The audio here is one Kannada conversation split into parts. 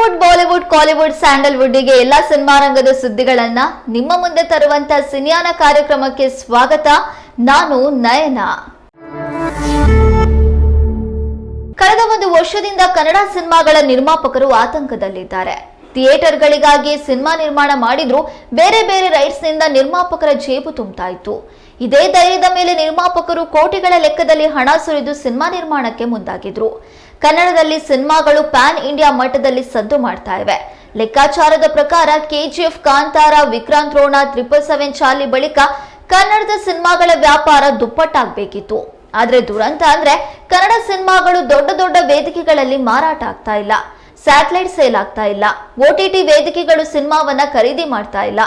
ಟಾಲಿವುಡ್, ಬಾಲಿವುಡ್, ಕಾಲಿವುಡ್, ಸ್ಯಾಂಡಲ್ವುಡ್ಗೆ ಎಲ್ಲಾ ಸಿನಿಮಾ ರಂಗದ ಸುದ್ದಿಗಳನ್ನ ನಿಮ್ಮ ಮುಂದೆ ತರುವಂತ ಸಿನಿಯಾನ ಕಾರ್ಯಕ್ರಮಕ್ಕೆ ಸ್ವಾಗತ. ನಾನು ನಯನ. ಕಳೆದ ಒಂದು ವರ್ಷದಿಂದ ಕನ್ನಡ ಸಿನಿಮಾಗಳ ನಿರ್ಮಾಪಕರು ಆತಂಕದಲ್ಲಿದ್ದಾರೆ. ಥಿಯೇಟರ್ಗಳಿಗಾಗಿ ಸಿನಿಮಾ ನಿರ್ಮಾಣ ಮಾಡಿದ್ರು ಬೇರೆ ಬೇರೆ ರೈಟ್ಸ್ ನಿಂದ ನಿರ್ಮಾಪಕರ ಜೇಬು ತುಂಬ್ತಾ ಇತ್ತು. ಇದೇ ಧೈರ್ಯದ ಮೇಲೆ ನಿರ್ಮಾಪಕರು ಕೋಟಿಗಳ ಲೆಕ್ಕದಲ್ಲಿ ಹಣ ಸುರಿದು ಸಿನಿಮಾ ನಿರ್ಮಾಣಕ್ಕೆ ಮುಂದಾಗಿದ್ರು. ಕನ್ನಡದಲ್ಲಿ ಸಿನಿಮಾಗಳು ಪ್ಯಾನ್ ಇಂಡಿಯಾ ಮಟ್ಟದಲ್ಲಿ ಸದ್ದು ಮಾಡ್ತಾ ಇವೆ. ಲೆಕ್ಕಾಚಾರದ ಪ್ರಕಾರ ಕೆಜಿಎಫ್, ಕಾಂತಾರ, ವಿಕ್ರಾಂತ್ ರೋಣ, 777 ಚಾರ್ಲಿ ಬಳಿಕ ಕನ್ನಡದ ಸಿನಿಮಾಗಳ ವ್ಯಾಪಾರ ದುಪ್ಪಟ್ಟಾಗಬೇಕಿತ್ತು. ಆದ್ರೆ ದುರಂತ ಅಂದ್ರೆ ಕನ್ನಡ ಸಿನಿಮಾಗಳು ದೊಡ್ಡ ದೊಡ್ಡ ವೇದಿಕೆಗಳಲ್ಲಿ ಮಾರಾಟ ಆಗ್ತಾ ಇಲ್ಲ, ಸ್ಯಾಟಲೈಟ್ ಸೇಲ್ ಆಗ್ತಾ ಇಲ್ಲ, OTT ವೇದಿಕೆಗಳು ಸಿನಿಮಾವನ್ನ ಖರೀದಿ ಮಾಡ್ತಾ ಇಲ್ಲ.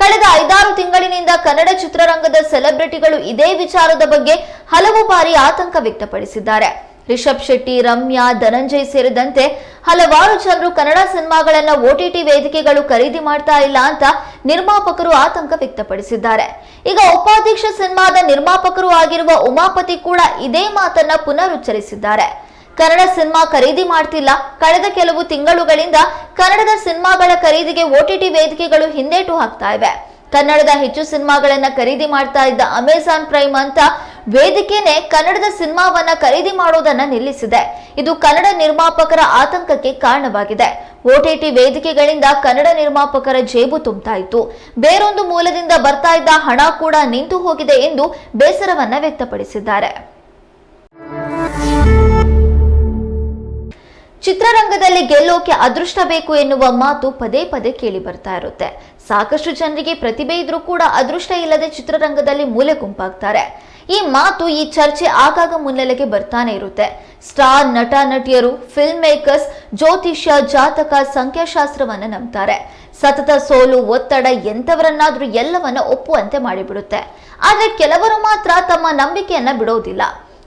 ಕಳೆದ 5-6 ತಿಂಗಳಿನಿಂದ ಕನ್ನಡ ಚಿತ್ರರಂಗದ ಸೆಲೆಬ್ರಿಟಿಗಳು ಇದೇ ವಿಚಾರದ ಬಗ್ಗೆ ಹಲವು ಬಾರಿ ಆತಂಕ ವ್ಯಕ್ತಪಡಿಸಿದ್ದಾರೆ. ರಿಷಬ್ ಶೆಟ್ಟಿ, ರಮ್ಯಾ, ಧನಂಜಯ್ ಸೇರಿದಂತೆ ಹಲವಾರು ಜನರು ಕನ್ನಡ ಸಿನಿಮಾಗಳನ್ನ OTT ವೇದಿಕೆಗಳು ಖರೀದಿ ಮಾಡ್ತಾ ಇಲ್ಲ ಅಂತ ನಿರ್ಮಾಪಕರು ಆತಂಕ ವ್ಯಕ್ತಪಡಿಸಿದ್ದಾರೆ. ಈಗ ಉಪಾಧ್ಯಕ್ಷ ಸಿನಿಮಾದ ನಿರ್ಮಾಪಕರು ಆಗಿರುವ ಉಮಾಪತಿ ಕೂಡ ಇದೇ ಮಾತನ್ನ ಪುನರುಚ್ಚರಿಸಿದ್ದಾರೆ. ಕನ್ನಡ ಸಿನಿಮಾ ಖರೀದಿ ಮಾಡ್ತಿಲ್ಲ. ಕಳೆದ ಕೆಲವು ತಿಂಗಳುಗಳಿಂದ ಕನ್ನಡದ ಸಿನಿಮಾಗಳ ಖರೀದಿಗೆ OTT ವೇದಿಕೆಗಳು ಹಿಂದೇಟು ಹಾಕ್ತಾ ಇವೆ. ಕನ್ನಡದ ಹೆಚ್ಚು ಸಿನಿಮಾಗಳನ್ನ ಖರೀದಿ ಮಾಡ್ತಾ ಇದ್ದ ಅಮೆಜಾನ್ ಪ್ರೈಮ್ ಅಂತ ವೇದಿಕೆನೆ ಕನ್ನಡದ ಸಿನಿಮಾವನ್ನ ಖರೀದಿ ಮಾಡೋದನ್ನ ನಿಲ್ಲಿಸಿದೆ. ಇದು ಕನ್ನಡ ನಿರ್ಮಾಪಕರ ಆತಂಕಕ್ಕೆ ಕಾರಣವಾಗಿದೆ. OTT ವೇದಿಕೆಗಳಿಂದ ಕನ್ನಡ ನಿರ್ಮಾಪಕರ ಜೇಬು ತುಂಬ್ತಾ ಇತ್ತು. ಬೇರೊಂದು ಮೂಲದಿಂದ ಬರ್ತಾ ಇದ್ದ ಹಣ ಕೂಡ ನಿಂತು ಹೋಗಿದೆ ಎಂದು ಬೇಸರವನ್ನ ವ್ಯಕ್ತಪಡಿಸಿದ್ದಾರೆ. ಚಿತ್ರರಂಗದಲ್ಲಿ ಗೆಲ್ಲೋಕೆ ಅದೃಷ್ಟ ಬೇಕು ಎನ್ನುವ ಮಾತು ಪದೇ ಪದೇ ಕೇಳಿ ಬರ್ತಾ ಇರುತ್ತೆ. ಸಾಕಷ್ಟು ಜನರಿಗೆ ಪ್ರತಿಭೆ ಇದ್ರೂ ಕೂಡ ಅದೃಷ್ಟ ಇಲ್ಲದೆ ಚಿತ್ರರಂಗದಲ್ಲಿ ಮೂಲೆ ಗುಂಪಾಗ್ತಾರೆ. ಈ ಮಾತು, ಈ ಚರ್ಚೆ ಆಗಾಗ ಮುನ್ನೆಲೆಗೆ ಬರ್ತಾನೆ ಇರುತ್ತೆ. ಸ್ಟಾರ್ ನಟ ನಟಿಯರು, ಫಿಲ್ಮ್ ಮೇಕರ್ಸ್ ಜ್ಯೋತಿಷ್ಯ, ಜಾತಕ, ಸಂಖ್ಯಾಶಾಸ್ತ್ರವನ್ನ ನಂಬ್ತಾರೆ. ಸತತ ಸೋಲು, ಒತ್ತಡ ಎಂತವರನ್ನಾದ್ರೂ ಎಲ್ಲವನ್ನ ಒಪ್ಪುವಂತೆ ಮಾಡಿಬಿಡುತ್ತೆ. ಆದ್ರೆ ಕೆಲವರು ಮಾತ್ರ ತಮ್ಮ ನಂಬಿಕೆಯನ್ನ ಬಿಡೋದಿಲ್ಲ.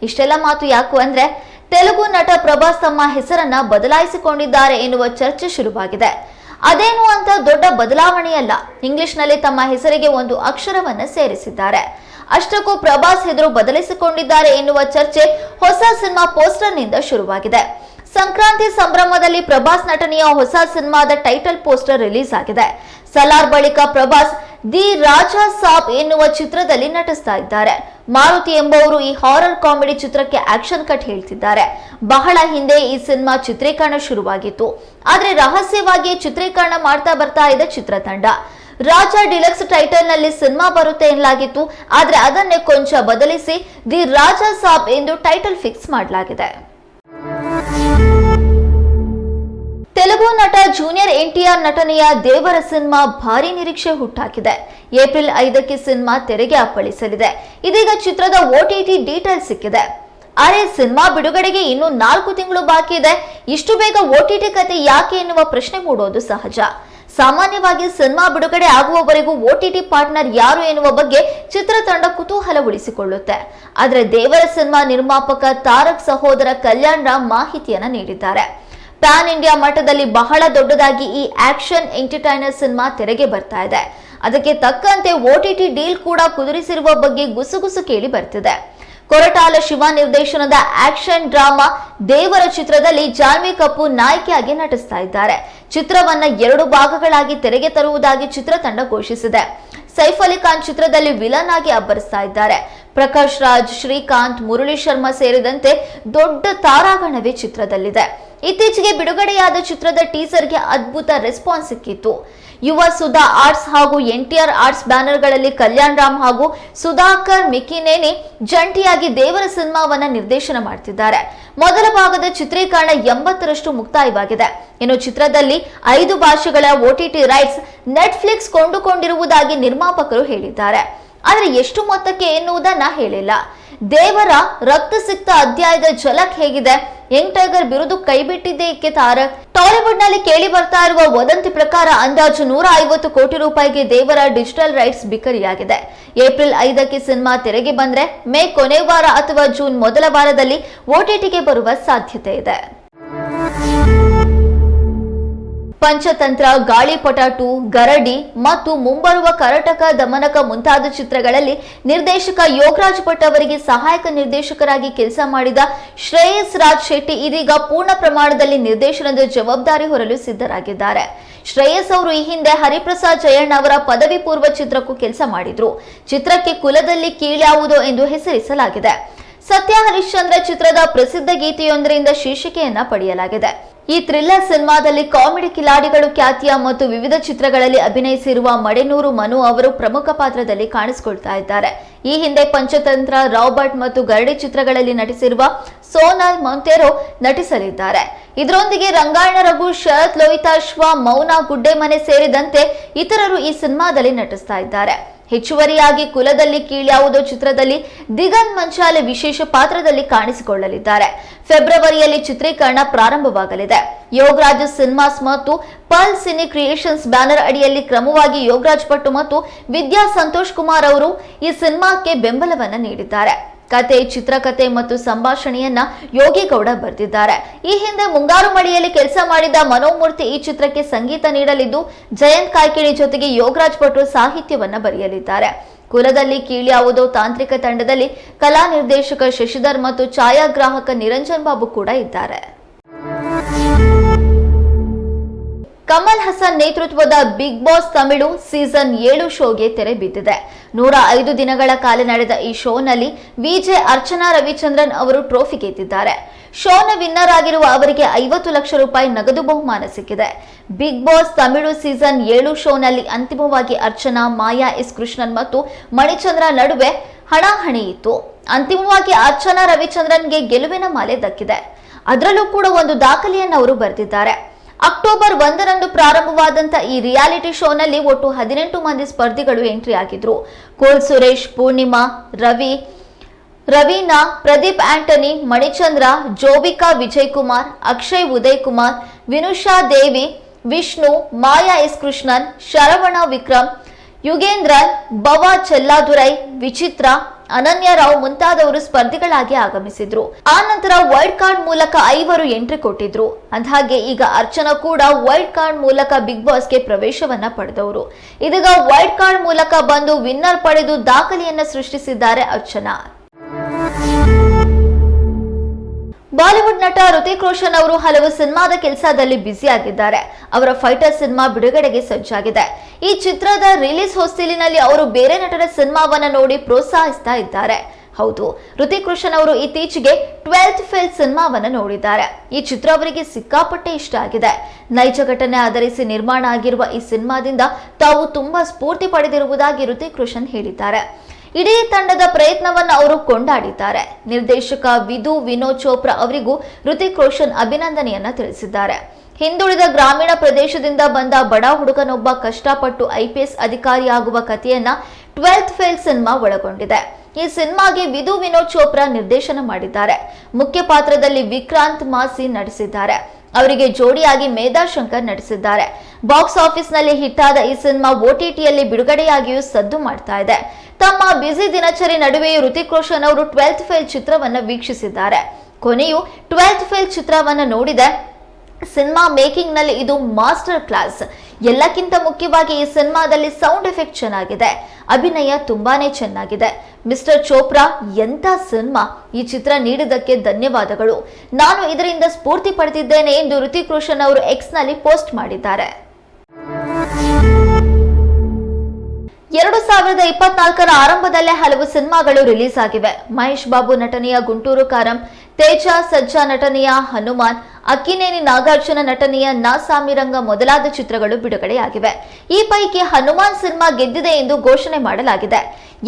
ಇಷ್ಟೆಲ್ಲ ಮಾತು ಯಾಕು ಅಂದ್ರೆ ತೆಲುಗು ನಟ ಪ್ರಭಾಸ್ ತಮ್ಮ ಹೆಸರನ್ನ ಬದಲಾಯಿಸಿಕೊಂಡಿದ್ದಾರೆ ಎನ್ನುವ ಚರ್ಚೆ ಶುರುವಾಗಿದೆ. ಅದೇನು ಅಂತ ದೊಡ್ಡ ಬದಲಾವಣೆಯಲ್ಲ. ಇಂಗ್ಲಿಷ್ನಲ್ಲಿ ತಮ್ಮ ಹೆಸರಿಗೆ ಒಂದು ಅಕ್ಷರವನ್ನ ಸೇರಿಸಿದ್ದಾರೆ. ಅಷ್ಟಕ್ಕೂ ಪ್ರಭಾಸ್ ಹೆಸರು ಬದಲಿಸಿಕೊಂಡಿದ್ದಾರೆ ಎನ್ನುವ ಚರ್ಚೆ ಹೊಸ ಸಿನಿಮಾ ಪೋಸ್ಟರ್ ನಿಂದ ಶುರುವಾಗಿದೆ. ಸಂಕ್ರಾಂತಿ ಸಂಭ್ರಮದಲ್ಲಿ ಪ್ರಭಾಸ್ ನಟನೆಯ ಹೊಸ ಸಿನಿಮಾದ ಟೈಟಲ್ ಪೋಸ್ಟರ್ ರಿಲೀಸ್ ಆಗಿದೆ. ಸಲಾರ್ ಬಳಿಕ ಪ್ರಭಾಸ್ ದಿ ರಾಜಾ ಸಾಬ್ ಎನ್ನುವ ಚಿತ್ರದಲ್ಲಿ ನಟಿಸ್ತಾ ಇದ್ದಾರೆ. ಮಾರುತಿ ಎಂಬುವರು ಈ ಹಾರರ್ ಕಾಮಿಡಿ ಚಿತ್ರಕ್ಕೆ ಆಕ್ಷನ್ ಕಟ್ ಹೇಳ್ತಿದ್ದಾರೆ. ಬಹಳ ಹಿಂದೆ ಈ ಸಿನಿಮಾ ಚಿತ್ರೀಕರಣ ಶುರುವಾಗಿತ್ತು. ಆದ್ರೆ ರಹಸ್ಯವಾಗಿ ಚಿತ್ರೀಕರಣ ಮಾಡ್ತಾ ಬರ್ತಾ ಇದೆ ಚಿತ್ರತಂಡ. ರಾಜಾ ಡಿಲಕ್ಸ್ ಟೈಟಲ್ ನಲ್ಲಿ ಸಿನಿಮಾ ಬರುತ್ತೆ ಎನ್ನಲಾಗಿತ್ತು. ಆದ್ರೆ ಅದನ್ನೇ ಕೊಂಚ ಬದಲಿಸಿ ದಿ ರಾಜಾ ಸಾಬ್ ಎಂದು ಟೈಟಲ್ ಫಿಕ್ಸ್ ಮಾಡಲಾಗಿದೆ. ತೆಲುಗು ನಟ ಜೂನಿಯರ್ NTR ನಟನೆಯ ದೇವರ ಸಿನಿಮಾ ಭಾರಿ ನಿರೀಕ್ಷೆ ಹುಟ್ಟಾಕಿದೆ. ಏಪ್ರಿಲ್ 5ಕ್ಕೆ ಸಿನಿಮಾ ತೆರೆಗೆ ಅಪ್ಪಳಿಸಲಿದೆ. ಇದೀಗ ಚಿತ್ರದ OTT ಡೀಟೇಲ್ ಸಿಕ್ಕಿದೆ. ಅರೆ, ಸಿನಿಮಾ ಬಿಡುಗಡೆಗೆ ಇನ್ನು 4 ತಿಂಗಳು ಬಾಕಿ ಇದೆ. ಇಷ್ಟು ಬೇಗ OTT ಕತೆ ಯಾಕೆ ಎನ್ನುವ ಪ್ರಶ್ನೆ ಮೂಡೋದು ಸಹಜ. ಸಾಮಾನ್ಯವಾಗಿ ಸಿನಿಮಾ ಬಿಡುಗಡೆ ಆಗುವವರೆಗೂ OTT ಪಾರ್ಟ್ನರ್ ಯಾರು ಎನ್ನುವ ಬಗ್ಗೆ ಚಿತ್ರತಂಡ ಕುತೂಹಲ ಉಳಿಸಿಕೊಳ್ಳುತ್ತೆ. ಆದ್ರೆ ದೇವರ ಸಿನಿಮಾ ನಿರ್ಮಾಪಕ ತಾರಕ್ ಸಹೋದರ ಕಲ್ಯಾಣ್ ರಾಮ್ ಮಾಹಿತಿಯನ್ನ ನೀಡಿದ್ದಾರೆ. ಪ್ಯಾನ್ ಇಂಡಿಯಾ ಮಟ್ಟದಲ್ಲಿ ಬಹಳ ದೊಡ್ಡದಾಗಿ ಈ ಆಕ್ಷನ್ ಎಂಟರ್ಟೈನರ್ ಸಿನಿಮಾ ತೆರೆಗೆ ಬರ್ತಾ ಇದೆ. ಅದಕ್ಕೆ ತಕ್ಕಂತೆ OTT ಡೀಲ್ ಕೂಡ ಕುದುರಿಸಿರುವ ಬಗ್ಗೆ ಗುಸುಗುಸು ಕೇಳಿ ಬರ್ತಿದೆ. ಕೊರಟಾಲ ಶಿವ ನಿರ್ದೇಶನದ ಆಕ್ಷನ್ ಡ್ರಾಮಾ ದೇವರ ಚಿತ್ರದಲ್ಲಿ ಜಾನ್ವಿ ಕಪೂರ್ ನಾಯಕಿಯಾಗಿ ನಟಿಸ್ತಾ ಇದ್ದಾರೆ. ಚಿತ್ರವನ್ನ 2 ಭಾಗಗಳಾಗಿ ತೆರೆಗೆ ತರುವುದಾಗಿ ಚಿತ್ರತಂಡ ಘೋಷಿಸಿದೆ. ಸೈಫ್ ಅಲಿ ಖಾನ್ ಚಿತ್ರದಲ್ಲಿ ವಿಲನ್ ಆಗಿ ಅಬ್ಬರಿಸ್ತಾ ಇದ್ದಾರೆ. ಪ್ರಕಾಶ್ ರಾಜ್, ಶ್ರೀಕಾಂತ್, ಮುರಳಿ ಶರ್ಮಾ ಸೇರಿದಂತೆ ದೊಡ್ಡ ತಾರಾಗಣವೇ ಚಿತ್ರದಲ್ಲಿದೆ. ಇತ್ತೀಚೆಗೆ ಬಿಡುಗಡೆಯಾದ ಚಿತ್ರದ ಟೀಸರ್ಗೆ ಅದ್ಭುತ ರೆಸ್ಪಾನ್ಸ್ ಸಿಕ್ಕಿತ್ತು. ಯುವ ಸುಧಾ ಆರ್ಟ್ಸ್ ಹಾಗೂ NTR ಆರ್ಟ್ಸ್ ಬ್ಯಾನರ್ಗಳಲ್ಲಿ ಕಲ್ಯಾಣ್ ರಾಮ್ ಹಾಗೂ ಸುಧಾಕರ್ ಮಿಕಿನೇನಿ ಜಂಟಿಯಾಗಿ ದೇವರ ಸಿನಿಮಾವನ್ನ ನಿರ್ದೇಶನ ಮಾಡ್ತಿದ್ದಾರೆ. ಮೊದಲ ಭಾಗದ ಚಿತ್ರೀಕರಣ 80ರಷ್ಟು ಮುಕ್ತಾಯವಾಗಿದೆ. ಇನ್ನು ಚಿತ್ರದಲ್ಲಿ 5 ಭಾಷೆಗಳ OTT ರೈಟ್ಸ್ ನೆಟ್ಫ್ಲಿಕ್ಸ್ ಕೊಂಡುಕೊಂಡಿರುವುದಾಗಿ ನಿರ್ಮಾಪಕರು ಹೇಳಿದ್ದಾರೆ. ಆದ್ರೆ ಎಷ್ಟು ಮೊತ್ತಕ್ಕೆ ಎನ್ನುವುದನ್ನ ಹೇಳಿಲ್ಲ. ದೇವರ ರಕ್ತಸಿಕ್ತ ಅಧ್ಯಾಯದ ಝಲಕ್ ಹೇಗಿದೆ? ಯಂಗ್ ಟೈಗರ್ ಬಿರುದು ಕೈಬಿಟ್ಟಿದ್ದೇ ಏಕೆ ತಾರಕ್? ಟಾಲಿವುಡ್ ನಲ್ಲಿ ಕೇಳಿ ಬರ್ತಾ ಇರುವ ವದಂತಿ ಪ್ರಕಾರ ಅಂದಾಜು 150 ಕೋಟಿ ರೂಪಾಯಿಗೆ ದೇವರ ಡಿಜಿಟಲ್ ರೈಟ್ಸ್ ಬಿಕರಿಯಾಗಿದೆ. ಏಪ್ರಿಲ್ 5ಕ್ಕೆ ಸಿನಿಮಾ ತೆರೆಗೆ ಬಂದ್ರೆ ಮೇ ಕೊನೆ ವಾರ ಅಥವಾ ಜೂನ್ ಮೊದಲ ವಾರದಲ್ಲಿ OTTಗೆ ಬರುವ ಸಾಧ್ಯತೆ ಇದೆ. ಪಂಚತಂತ್ರ, ಗಾಳಿಪಟ 2, ಗರಡಿ ಮತ್ತು ಮುಂಬರುವ ಕರಟಕ ದಮನಕ ಮುಂತಾದ ಚಿತ್ರಗಳಲ್ಲಿ ನಿರ್ದೇಶಕ ಯೋಗರಾಜ್ ಭಟ್ ಅವರಿಗೆ ಸಹಾಯಕ ನಿರ್ದೇಶಕರಾಗಿ ಕೆಲಸ ಮಾಡಿದ ಶ್ರೇಯಸ್ ರಾಜ್ ಶೆಟ್ಟಿ ಇದೀಗ ಪೂರ್ಣ ಪ್ರಮಾಣದಲ್ಲಿ ನಿರ್ದೇಶನದ ಜವಾಬ್ದಾರಿ ಹೊರಲು ಸಿದ್ಧರಾಗಿದ್ದಾರೆ. ಶ್ರೇಯಸ್ ಅವರು ಈ ಹಿಂದೆ ಹರಿಪ್ರಸಾದ್ ಜಯಣ್ಣ ಅವರ ಪದವಿ ಪೂರ್ವ ಚಿತ್ರಕ್ಕೂ ಕೆಲಸ ಮಾಡಿದ್ರು. ಚಿತ್ರಕ್ಕೆ ಕುಲದಲ್ಲಿ ಕೀಳ್ಯಾವುದೋ ಎಂದು ಹೆಸರಿಸಲಾಗಿದೆ. ಸತ್ಯ ಹರಿಶ್ಚಂದ್ರ ಚಿತ್ರದ ಪ್ರಸಿದ್ಧ ಗೀತೆಯೊಂದರಿಂದ ಶೀರ್ಷಿಕೆಯನ್ನ ಪಡೆಯಲಾಗಿದೆ. ಈ ಥ್ರಿಲ್ಲರ್ ಸಿನಿಮಾದಲ್ಲಿ ಕಾಮಿಡಿ ಕಿಲಾಡಿಗಳು ಖ್ಯಾತಿಯ ಮತ್ತು ವಿವಿಧ ಚಿತ್ರಗಳಲ್ಲಿ ಅಭಿನಯಿಸಿರುವ ಮಡೆನೂರು ಮನು ಅವರು ಪ್ರಮುಖ ಪಾತ್ರದಲ್ಲಿ ಕಾಣಿಸಿಕೊಳ್ತಾ ಇದ್ದಾರೆ. ಈ ಹಿಂದೆ ಪಂಚತಂತ್ರ, ರಾಬರ್ಟ್ ಮತ್ತು ಗರಡಿ ಚಿತ್ರಗಳಲ್ಲಿ ನಟಿಸಿರುವ ಸೋನಾಲ್ ಮೊಂತೆರೊ ನಟಿಸಲಿದ್ದಾರೆ. ಇದರೊಂದಿಗೆ ರಂಗಾಯಣ ರಘು, ಶರತ್ ಲೋಹಿತಾಶ್ವ, ಮೌನ ಗುಡ್ಡೆಮನೆ ಸೇರಿದಂತೆ ಇತರರು ಈ ಸಿನಿಮಾದಲ್ಲಿ ನಟಿಸ್ತಾ ಇದ್ದಾರೆ. ಹೆಚ್ಚುವರಿಯಾಗಿ ಕುಲದಲ್ಲಿ ಕೀಳ್ಯಾವುದೋ ಚಿತ್ರದಲ್ಲಿ ದಿಗಂತ್ ಮಂಚಾಲೆ ವಿಶೇಷ ಪಾತ್ರದಲ್ಲಿ ಕಾಣಿಸಿಕೊಳ್ಳಲಿದ್ದಾರೆ. ಫೆಬ್ರವರಿಯಲ್ಲಿ ಚಿತ್ರೀಕರಣ ಪ್ರಾರಂಭವಾಗಲಿದೆ. ಯೋಗರಾಜ್ ಸಿನಿಮಾಸ್ ಮತ್ತು ಪಲ್ ಸಿನಿ ಕ್ರಿಯೇಷನ್ಸ್ ಬ್ಯಾನರ್ ಅಡಿಯಲ್ಲಿ ಕ್ರಮವಾಗಿ ಯೋಗರಾಜ್ ಭಟ್ ಮತ್ತು ವಿದ್ಯಾ ಸಂತೋಷ್ ಕುಮಾರ್ ಅವರು ಈ ಸಿನಿಮಾಕ್ಕೆ ಬೆಂಬಲವನ್ನ ನೀಡಿದ್ದಾರೆ. ಕತೆ, ಚಿತ್ರಕಥೆ ಮತ್ತು ಸಂಭಾಷಣೆಯನ್ನ ಯೋಗಿಗೌಡ ಬರೆದಿದ್ದಾರೆ. ಈ ಹಿಂದೆ ಮುಂಗಾರು ಮಳೆಯಲ್ಲಿ ಕೆಲಸ ಮಾಡಿದ ಮನೋಮೂರ್ತಿ ಈ ಚಿತ್ರಕ್ಕೆ ಸಂಗೀತ ನೀಡಲಿದ್ದು, ಜಯಂತ್ ಕಾಯ್ಕಿಣಿ ಜೊತೆಗೆ ಯೋಗರಾಜ್ ಭಟ್ ಸಾಹಿತ್ಯವನ್ನ ಬರೆಯಲಿದ್ದಾರೆ. ಕುಲದಲ್ಲಿ ಕೀಳ್ಯಾವುದೋ ತಾಂತ್ರಿಕ ತಂಡದಲ್ಲಿ ಕಲಾ ನಿರ್ದೇಶಕ ಶಶಿಧರ್ ಮತ್ತು ಛಾಯಾಗ್ರಾಹಕ ನಿರಂಜನ್ ಬಾಬು ಕೂಡ ಇದ್ದಾರೆ. ಕಮಲ್ ಹಸನ್ ನೇತೃತ್ವದ ಬಿಗ್ ಬಾಸ್ ತಮಿಳು ಸೀಸನ್ 7 ಶೋಗೆ ತೆರೆ ಬಿದ್ದಿದೆ. 105 ದಿನಗಳ ಕಾಲ ನಡೆದ ಈ ಶೋನಲ್ಲಿ ವಿಜೆ ಅರ್ಚನಾ ರವಿಚಂದ್ರನ್ ಅವರು ಟ್ರೋಫಿ ಗೆದ್ದಿದ್ದಾರೆ. ಶೋನ ವಿನ್ನರ್ ಆಗಿರುವ ಅವರಿಗೆ 50 ಲಕ್ಷ ರೂಪಾಯಿ ನಗದು ಬಹುಮಾನ ಸಿಕ್ಕಿದೆ. ಬಿಗ್ ಬಾಸ್ ತಮಿಳು ಸೀಸನ್ 7 ಶೋನಲ್ಲಿ ಅಂತಿಮವಾಗಿ ಅರ್ಚನಾ, ಮಾಯಾ ಎಸ್ ಕೃಷ್ಣನ್ ಮತ್ತು ಮಣಿಚಂದ್ರ ನಡುವೆ ಹಣಾಹಣಿ ಇತ್ತು. ಅಂತಿಮವಾಗಿ ಅರ್ಚನಾ ರವಿಚಂದ್ರನ್ಗೆ ಗೆಲುವಿನ ಮಾಲೆ ದಕ್ಕಿದೆ. ಅದರಲ್ಲೂ ಕೂಡ ಒಂದು ದಾಖಲೆಯನ್ನು ಅವರು ಬರೆದಿದ್ದಾರೆ. ಅಕ್ಟೋಬರ್ 1ರಂದು ಪ್ರಾರಂಭವಾದಂತ ಈ ರಿಯಾಲಿಟಿ ಶೋನಲ್ಲಿ ಒಟ್ಟು 18 ಮಂದಿ ಸ್ಪರ್ಧಿಗಳು ಎಂಟ್ರಿ ಆಗಿದ್ರು. ಕೋಲ್ ಸುರೇಶ್, ಪೂರ್ಣಿಮಾ, ರವೀನಾ, ಪ್ರದೀಪ್ ಆಂಟನಿ, ಮಣಿಚಂದ್ರ, ಜೋವಿಕಾ ವಿಜಯ್ ಕುಮಾರ್, ಅಕ್ಷಯ್ ಉದಯ್ ಕುಮಾರ್, ವಿನುಷಾ ದೇವಿ, ವಿಷ್ಣು, ಮಾಯಾ ಎಸ್ ಕೃಷ್ಣನ್, ಶರವಣ ವಿಕ್ರಮ್, ಯುಗೇಂದ್ರನ್, ಭವಾ ಚೆಲ್ಲಾದುರೈ, ವಿಚಿತ್ರ, ಅನನ್ಯ ರಾವ್ ಮುಂತಾದವರು ಸ್ಪರ್ಧಿಗಳಾಗಿ ಆಗಮಿಸಿದ್ರು. ಆ ನಂತರ ವೈಲ್ಡ್ ಕಾರ್ಡ್ ಮೂಲಕ 5 ಎಂಟ್ರಿ ಕೊಟ್ಟಿದ್ರು. ಅಂದಹಾಗೆ ಈಗ ಅರ್ಚನಾ ಕೂಡ ವೈಲ್ಡ್ ಕಾರ್ಡ್ ಮೂಲಕ ಬಿಗ್ ಬಾಸ್ಗೆ ಪ್ರವೇಶವನ್ನ ಪಡೆದವರು. ಇದೀಗ ವೈಲ್ಡ್ ಕಾರ್ಡ್ ಮೂಲಕ ಬಂದು ವಿನ್ನರ್ ಪಡೆದು ದಾಖಲೆಯನ್ನ ಸೃಷ್ಟಿಸಿದ್ದಾರೆ ಅರ್ಚನಾ. ಬಾಲಿವುಡ್ ನಟ ಋತಿಕ್ ರೋಷನ್ ಅವರು ಹಲವು ಸಿನಿಮಾದ ಕೆಲಸದಲ್ಲಿ ಬ್ಯುಸಿ ಆಗಿದ್ದಾರೆ. ಅವರ ಫೈಟರ್ ಸಿನಿಮಾ ಬಿಡುಗಡೆಗೆ ಸಜ್ಜಾಗಿದೆ. ಈ ಚಿತ್ರದ ರಿಲೀಸ್ ಹೊಸ್ತಿಲಿನಲ್ಲಿ ಅವರು ಬೇರೆ ನಟರ ಸಿನಿಮಾವನ್ನ ನೋಡಿ ಪ್ರೋತ್ಸಾಹಿಸ್ತಾ ಇದ್ದಾರೆ. ಹೌದು, ಋತಿಕ್ ರೋಷನ್ ಅವರು ಇತ್ತೀಚೆಗೆ 12th ಫೇಲ್ ಸಿನಿಮಾವನ್ನ ನೋಡಿದ್ದಾರೆ. ಈ ಚಿತ್ರ ಅವರಿಗೆ ಸಿಕ್ಕಾಪಟ್ಟೆ ಇಷ್ಟ ಆಗಿದೆ. ನೈಜ ಘಟನೆ ಆಧರಿಸಿ ನಿರ್ಮಾಣ ಆಗಿರುವ ಈ ಸಿನಿಮಾದಿಂದ ತಾವು ತುಂಬಾ ಸ್ಫೂರ್ತಿ ಪಡೆದಿರುವುದಾಗಿ ಋತಿಕ್ ರೋಷನ್ ಹೇಳಿದ್ದಾರೆ. ಇಡೀ ತಂಡದ ಪ್ರಯತ್ನವನ್ನು ಅವರು ಕೊಂಡಾಡಿದ್ದಾರೆ. ನಿರ್ದೇಶಕ ವಿನೋದ್ ಚೋಪ್ರಾ ಅವರಿಗೂ ಋತಿಕ್ ರೋಷನ್ ಅಭಿನಂದನೆಯನ್ನ ತಿಳಿಸಿದ್ದಾರೆ. ಹಿಂದುಳಿದ ಗ್ರಾಮೀಣ ಪ್ರದೇಶದಿಂದ ಬಂದ ಬಡ ಹುಡುಗನೊಬ್ಬ ಕಷ್ಟಪಟ್ಟು IPS ಅಧಿಕಾರಿಯಾಗುವ ಕಥೆಯನ್ನ 12th ಫೇಲ್ ಸಿನಿಮಾ ಒಳಗೊಂಡಿದೆ. ಈ ಸಿನಿಮಾಗೆ ವಿನೋದ್ ಚೋಪ್ರಾ ನಿರ್ದೇಶನ ಮಾಡಿದ್ದಾರೆ. ಮುಖ್ಯ ಪಾತ್ರದಲ್ಲಿ ವಿಕ್ರಾಂತ್ ಮಾಸಿ ನಟಿಸಿದ್ದಾರೆ. ಅವರಿಗೆ ಜೋಡಿಯಾಗಿ ಮೇಧಾ ಶಂಕರ್ ನಟಿಸಿದ್ದಾರೆ. ಬಾಕ್ಸ್ ಆಫೀಸ್ ನಲ್ಲಿ ಹಿಟ್ ಆದ ಈ ಸಿನಿಮಾ OTTಯಲ್ಲಿ ಬಿಡುಗಡೆಯಾಗಿಯೂ ಸದ್ದು ಮಾಡ್ತಾ ಇದೆ. ತಮ್ಮ ಬ್ಯುಸಿ ದಿನಚರಿ ನಡುವೆಯೂ ಋತಿಕ್ ರೋಷನ್ ಅವರು 12th ಫೇಲ್ ಚಿತ್ರವನ್ನ ವೀಕ್ಷಿಸಿದ್ದಾರೆ. ಕೊನೆಯೂ 12th ಫೇಲ್ ಚಿತ್ರವನ್ನ ನೋಡಿದೆ. ಸಿನಿಮಾ ಮೇಕಿಂಗ್ ನಲ್ಲಿ ಇದು ಮಾಸ್ಟರ್ ಕ್ಲಾಸ್. ಎಲ್ಲಕ್ಕಿಂತ ಮುಖ್ಯವಾಗಿ ಈ ಸಿನಿಮಾದಲ್ಲಿ ಸೌಂಡ್ ಎಫೆಕ್ಟ್ ಚೆನ್ನಾಗಿದೆ. ಅಭಿನಯ ತುಂಬಾನೇ ಚೆನ್ನಾಗಿದೆ. ಮಿಸ್ಟರ್ ಚೋಪ್ರಾ, ಎಂತ ಸಿನಿಮಾ! ಈ ಚಿತ್ರ ನೀಡಿದ್ದಕ್ಕೆ ಧನ್ಯವಾದಗಳು. ನಾನು ಇದರಿಂದ ಸ್ಫೂರ್ತಿ ಪಡೆದಿದ್ದೇನೆ ಎಂದು ಋತಿಕ್ ರೋಷನ್ ಅವರು ಎಕ್ಸ್ ನಲ್ಲಿ ಪೋಸ್ಟ್ ಮಾಡಿದ್ದಾರೆ. 2024ರ ಆರಂಭದಲ್ಲೇ ಹಲವು ಸಿನಿಮಾಗಳು ರಿಲೀಸ್ ಆಗಿವೆ. ಮಹೇಶ್ ಬಾಬು ನಟನೆಯ ಗುಂಟೂರು ಕಾರಂ, ತೇಜ ಸಜ್ಜಾ ನಟನೆಯ ಹನುಮಾನ್, ಅಕ್ಕಿನೇನಿ ನಾಗಾರ್ಜುನ ನಟನೆಯ ನಾ ಸಾಮಿರಂಗ ಮೊದಲಾದ ಚಿತ್ರಗಳು ಬಿಡುಗಡೆಯಾಗಿವೆ. ಈ ಪೈಕಿ ಹನುಮಾನ್ ಸಿನಿಮಾ ಗೆದ್ದಿದೆ ಎಂದು ಘೋಷಣೆ ಮಾಡಲಾಗಿದೆ.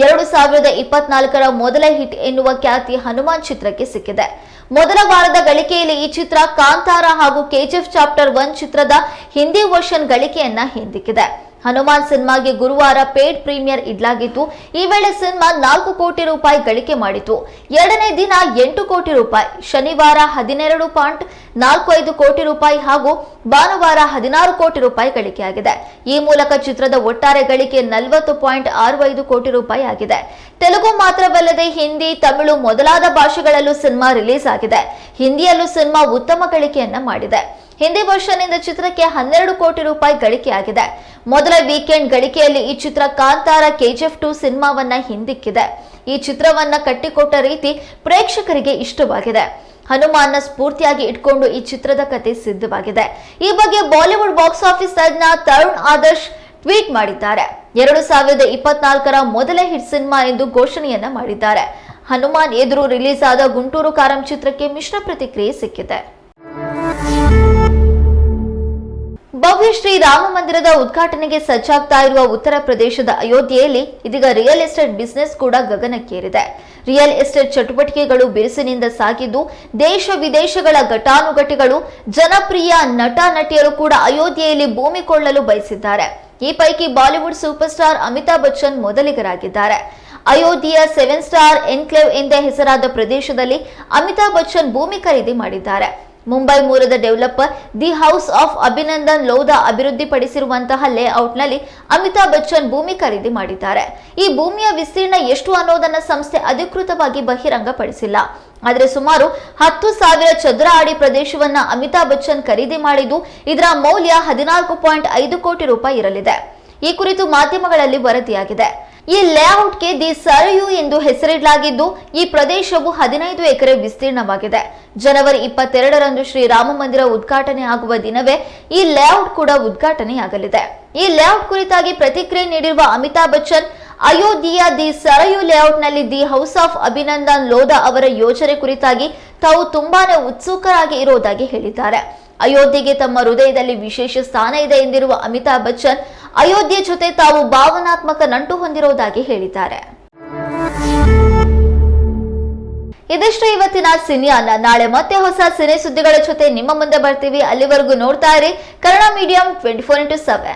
2024ರ ಮೊದಲ ಹಿಟ್ ಎನ್ನುವ ಖ್ಯಾತಿ ಹನುಮಾನ್ ಚಿತ್ರಕ್ಕೆ ಸಿಕ್ಕಿದೆ. ಮೊದಲ ವಾರದ ಗಳಿಕೆಯಲ್ಲಿ ಈ ಚಿತ್ರ ಕಾಂತಾರ ಹಾಗೂ KGF ಚಾಪ್ಟರ್ 1 ಚಿತ್ರದ ಹಿಂದಿ ವರ್ಷನ್ ಗಳಿಕೆಯನ್ನ ಹಿಂದಿಕ್ಕಿದೆ. ಹನುಮಾನ್ ಸಿನಿಮಾಗೆ ಗುರುವಾರ ಪೇಡ್ ಪ್ರೀಮಿಯರ್ ಇಡಲಾಗಿತ್ತು. ಈ ವೇಳೆ ಸಿನಿಮಾ 4 ಕೋಟಿ ರೂಪಾಯಿ ಗಳಿಕೆ ಮಾಡಿತು. ಎರಡನೇ ದಿನ 8 ಕೋಟಿ ರೂಪಾಯಿ, ಶನಿವಾರ 12 4-5 ಕೋಟಿ ರೂಪಾಯಿ ಹಾಗೂ ಭಾನುವಾರ 16 ಕೋಟಿ ರೂಪಾಯಿ ಗಳಿಕೆಯಾಗಿದೆ. ಈ ಮೂಲಕ ಚಿತ್ರದ ಒಟ್ಟಾರೆ ಗಳಿಕೆ 40.65 ಕೋಟಿ ರೂಪಾಯಿ ಆಗಿದೆ. ತೆಲುಗು ಮಾತ್ರವಲ್ಲದೆ ಹಿಂದಿ, ತಮಿಳು ಮೊದಲಾದ ಭಾಷೆಗಳಲ್ಲೂ ಸಿನಿಮಾ ರಿಲೀಸ್ ಆಗಿದೆ. ಹಿಂದಿಯಲ್ಲೂ ಸಿನಿಮಾ ಉತ್ತಮ ಗಳಿಕೆಯನ್ನ ಮಾಡಿದೆ. ಹಿಂದಿ ವರ್ಷನ್ ಇಂದ ಚಿತ್ರಕ್ಕೆ 12 ಕೋಟಿ ರೂಪಾಯಿ ಗಳಿಕೆಯಾಗಿದೆ. ಮೊದಲ ವೀಕೆಂಡ್ ಗಳಿಕೆಯಲ್ಲಿ ಈ ಚಿತ್ರ ಕಾಂತಾರ KGF 2 ಸಿನಿಮಾವನ್ನ ಹಿಂದಿಕ್ಕಿದೆ. ಈ ಚಿತ್ರವನ್ನ ಕಟ್ಟಿಕೊಟ್ಟ ರೀತಿ ಪ್ರೇಕ್ಷಕರಿಗೆ ಇಷ್ಟವಾಗಿದೆ. ಹನುಮಾನ್ನ ಸ್ಫೂರ್ತಿಯಾಗಿ ಇಟ್ಕೊಂಡು ಈ ಚಿತ್ರದ ಕತೆ ಸಿದ್ಧವಾಗಿದೆ. ಈ ಬಗ್ಗೆ ಬಾಲಿವುಡ್ ಬಾಕ್ಸ್ ಆಫೀಸ್ ತಜ್ಞ ತರುಣ್ ಆದರ್ಶ್ ಟ್ವೀಟ್ ಮಾಡಿದ್ದಾರೆ. 2024ರ ಮೊದಲ ಹಿಟ್ ಸಿನಿಮಾ ಎಂದು ಘೋಷಣೆಯನ್ನ ಮಾಡಿದ್ದಾರೆ. ಹನುಮಾನ್ ಎದುರು ರಿಲೀಸ್ ಆದ ಗುಂಟೂರು ಕಾರಂ ಚಿತ್ರಕ್ಕೆ ಮಿಶ್ರ ಪ್ರತಿಕ್ರಿಯೆ ಸಿಕ್ಕಿದೆ. ಭವ್ಯ ಶ್ರೀ ರಾಮ ಮಂದಿರದ ಉದ್ಘಾಟನೆಗೆ ಸಜ್ಜಾಗ್ತಾ ಇರುವ ಉತ್ತರ ಪ್ರದೇಶದ ಅಯೋಧ್ಯೆಯಲ್ಲಿ ಇದೀಗ ರಿಯಲ್ ಎಸ್ಟೇಟ್ ಬಿಸಿನೆಸ್ ಕೂಡ ಗಗನಕ್ಕೇರಿದೆ. ರಿಯಲ್ ಎಸ್ಟೇಟ್ ಚಟುವಟಿಕೆಗಳು ಬಿರುಸಿನಿಂದ ಸಾಗಿದ್ದು, ದೇಶ ವಿದೇಶಗಳ ಘಟಾನುಘಟಿಗಳು, ಜನಪ್ರಿಯ ನಟ ನಟಿಯರು ಕೂಡ ಅಯೋಧ್ಯೆಯಲ್ಲಿ ಭೂಮಿ ಕೊಳ್ಳಲು ಬಯಸಿದ್ದಾರೆ. ಈ ಪೈಕಿ ಬಾಲಿವುಡ್ ಸೂಪರ್ ಸ್ಟಾರ್ ಅಮಿತಾಬ್ ಬಚ್ಚನ್ ಮೊದಲಿಗರಾಗಿದ್ದಾರೆ. ಅಯೋಧ್ಯೆಯ 7 ಸ್ಟಾರ್ ಎನ್ಕ್ಲೇವ್ ಎಂದೇ ಹೆಸರಾದ ಪ್ರದೇಶದಲ್ಲಿ ಅಮಿತಾಬ್ ಬಚ್ಚನ್ ಭೂಮಿ ಖರೀದಿ ಮಾಡಿದ್ದಾರೆ. ಮುಂಬೈ ಮೂಲದ developer the house of Abhinandan Lodha ಅಭಿವೃದ್ಧಿಪಡಿಸಿರುವಂತಹ ಲೇಔಟ್ನಲ್ಲಿ ಅಮಿತಾಬ್ ಬಚ್ಚನ್ ಭೂಮಿ ಖರೀದಿ ಮಾಡಿದ್ದಾರೆ. ಈ ಭೂಮಿಯ ವಿಸ್ತೀರ್ಣ ಎಷ್ಟು ಅನ್ನೋದನ್ನ ಸಂಸ್ಥೆ ಅಧಿಕೃತವಾಗಿ ಬಹಿರಂಗಪಡಿಸಿಲ್ಲ. ಆದರೆ ಸುಮಾರು 10,000 ಚದರ ಅಡಿ ಪ್ರದೇಶವನ್ನ ಅಮಿತಾಬ್ ಬಚ್ಚನ್ ಖರೀದಿ ಮಾಡಿದ್ದು, ಇದರ ಮೌಲ್ಯ 14.5 ಕೋಟಿ ರೂಪಾಯಿ ಇರಲಿದೆ. ಈ ಕುರಿತು ಮಾಧ್ಯಮಗಳಲ್ಲಿ ವರದಿಯಾಗಿದೆ. ಈ ಲೇಔಟ್ಗೆ ದಿ ಸರಯು ಎಂದು ಹೆಸರಿಡಲಾಗಿದ್ದು, ಈ ಪ್ರದೇಶವು 15 ಎಕರೆ ವಿಸ್ತೀರ್ಣವಾಗಿದೆ. ಜನವರಿ 22ರಂದು ಶ್ರೀರಾಮ ಮಂದಿರ ಉದ್ಘಾಟನೆ ಆಗುವ ದಿನವೇ ಈ ಲೇಔಟ್ ಕೂಡ ಉದ್ಘಾಟನೆಯಾಗಲಿದೆ. ಈ ಲೇಔಟ್ ಕುರಿತಾಗಿ ಪ್ರತಿಕ್ರಿಯೆ ನೀಡಿರುವ ಅಮಿತಾಬ್ ಬಚ್ಚನ್, ಅಯೋಧ್ಯೆಯ ದಿ ಸರಯು ಲೇಔಟ್ನಲ್ಲಿ the house of Abhinandan Lodha ಅವರ ಯೋಜನೆ ಕುರಿತಾಗಿ ತಾವು ತುಂಬಾನೇ ಉತ್ಸುಕರಾಗಿ ಇರುವುದಾಗಿ ಹೇಳಿದ್ದಾರೆ. ಅಯೋಧ್ಯೆಗೆ ತಮ್ಮ ಹೃದಯದಲ್ಲಿ ವಿಶೇಷ ಸ್ಥಾನ ಇದೆ ಎಂದಿರುವ ಅಮಿತಾಬ್ ಬಚ್ಚನ್, ಅಯೋಧ್ಯೆ ಜೊತೆ ತಾವು ಭಾವನಾತ್ಮಕ ನಂಟು ಹೊಂದಿರುವುದಾಗಿ ಹೇಳಿದ್ದಾರೆ. ಇದಿಷ್ಟು ಇವತ್ತಿನ ಸಿನಿಯಾನ. ನಾಳೆ ಮತ್ತೆ ಹೊಸ ಸಿನಿ ಸುದ್ದಿಗಳ ಜೊತೆ ನಿಮ್ಮ ಮುಂದೆ ಬರ್ತೀವಿ. ಅಲ್ಲಿವರೆಗೂ ನೋಡ್ತಾ ಇರಿ ಕನ್ನಡ ಮೀಡಿಯಂ 24/7.